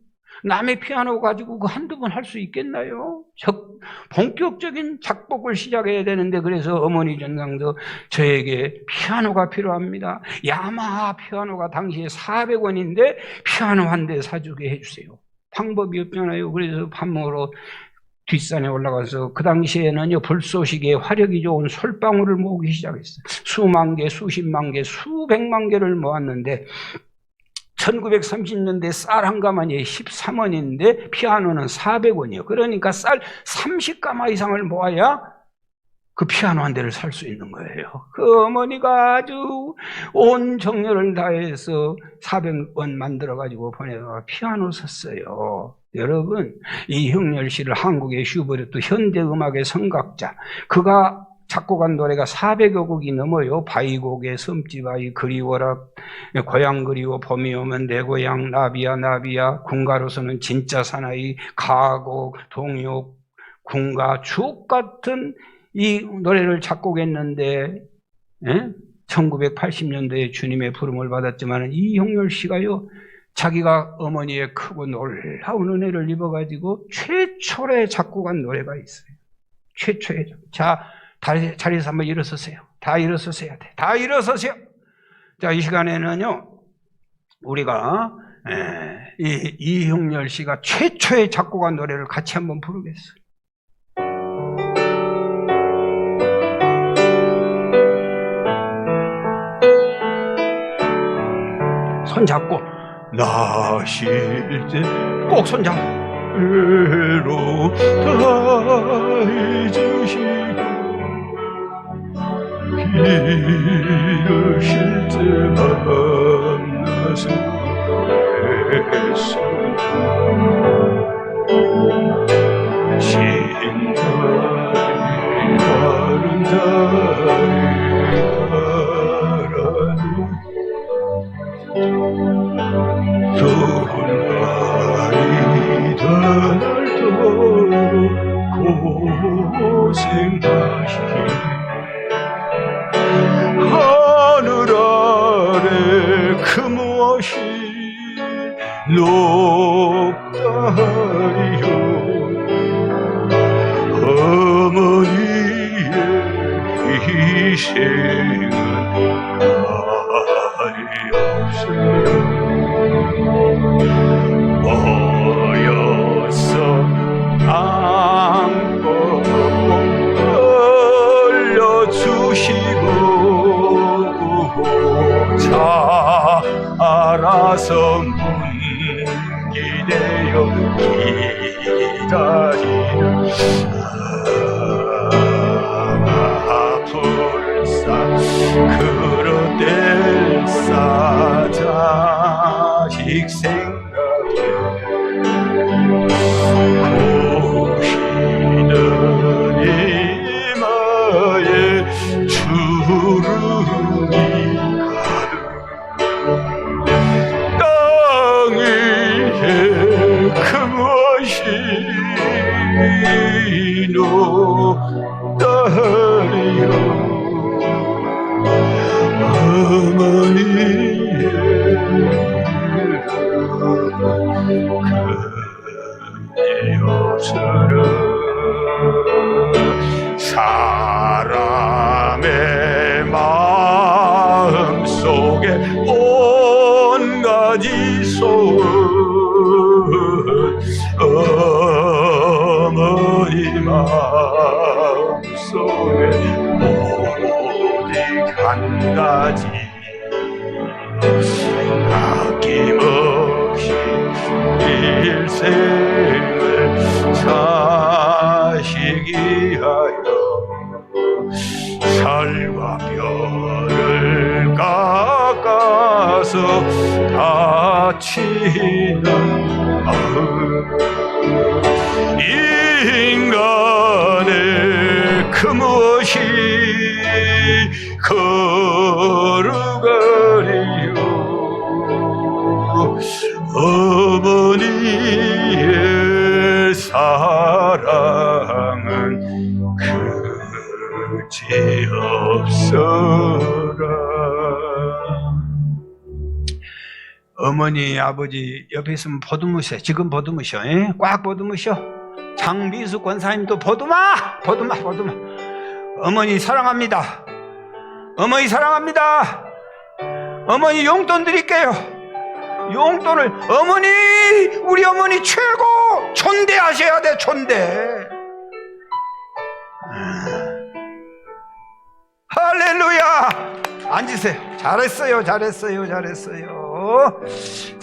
남의 피아노 가지고 그 한두 번 할 수 있겠나요? 본격적인 작곡을 시작해야 되는데, 그래서 어머니 전상서 저에게 피아노가 필요합니다. 야마하 피아노가 당시에 400원인데 피아노 한 대 사주게 해주세요. 방법이 없잖아요. 그래서 밥 먹으러 뒷산에 올라가서 그 당시에는요, 불쏘시개에 화력이 좋은 솔방울을 모으기 시작했어요. 수만 개, 수십만 개, 수백만 개를 모았는데 1930년대 쌀 한 가마니에 13원인데 피아노는 400원이에요. 그러니까 쌀 30가마 이상을 모아야 그 피아노 한 대를 살 수 있는 거예요. 그 어머니가 아주 온 정열을 다해서 400원 만들어가지고 보내다가 피아노 샀어요. 여러분, 이흥렬 씨를 한국의 슈베르트 현대음악의 성각자, 그가 작곡한 노래가 400여 곡이 넘어요. 바위곡의 섬지바위, 그리워라, 고향 그리워, 봄이 오면 내 고향, 나비야 나비야, 군가로서는 진짜 사나이, 가곡, 동요, 군가, 주옥 같은 이 노래를 작곡했는데 1980년도에 주님의 부름을 받았지만 이흥렬 씨가요, 자기가 어머니의 크고 놀라운 은혜를 입어가지고 최초로 작곡한 노래가 있어요. 최초의. 자, 자리에서 한번 일어서세요. 다 일어서세요. 다 일어서세요. 자, 이 시간에는요, 우리가 이흥렬 씨가 최초의 작곡한 노래를 같이 한번 부르겠어요. 손 잡고, 나 쉴 때 꼭 손 잡고, 외로 다해주시고 길을 쉴 때 만나서 애써 쉰 다리 마른 다리 가라니 더운 날이다 날도록 고생하시니 하늘 아래 그 무엇이 높다 하리요. 어머니의 희생은 말이 없어요. 모여서 안고 올려주시고 자 알아서 문기대어 기다리는 불사 그릇될 사자식 생각에 고시는 어머니의 그리옵소서. 사람의 마음 속에 온 가지 소원, 어머니 마음 속에 오직 한 가지, 아낌없이 일생을 사시기 하여 살과 뼈를 깎아서 다치는 마음, 인간의 그 무엇이 거룩하리요. 어머니의 사랑은 그지없어라. 어머니 아버지 옆에 있으면 보듬으세요. 지금 보듬으셔. 꽉 보듬으셔. 장미수 권사님도 보듬어. 어머니 사랑합니다. 어머니 사랑합니다. 어머니 용돈 드릴게요. 용돈을, 어머니, 우리 어머니 최고. 촌대하셔야 돼. 촌대. 할렐루야. 앉으세요. 잘했어요.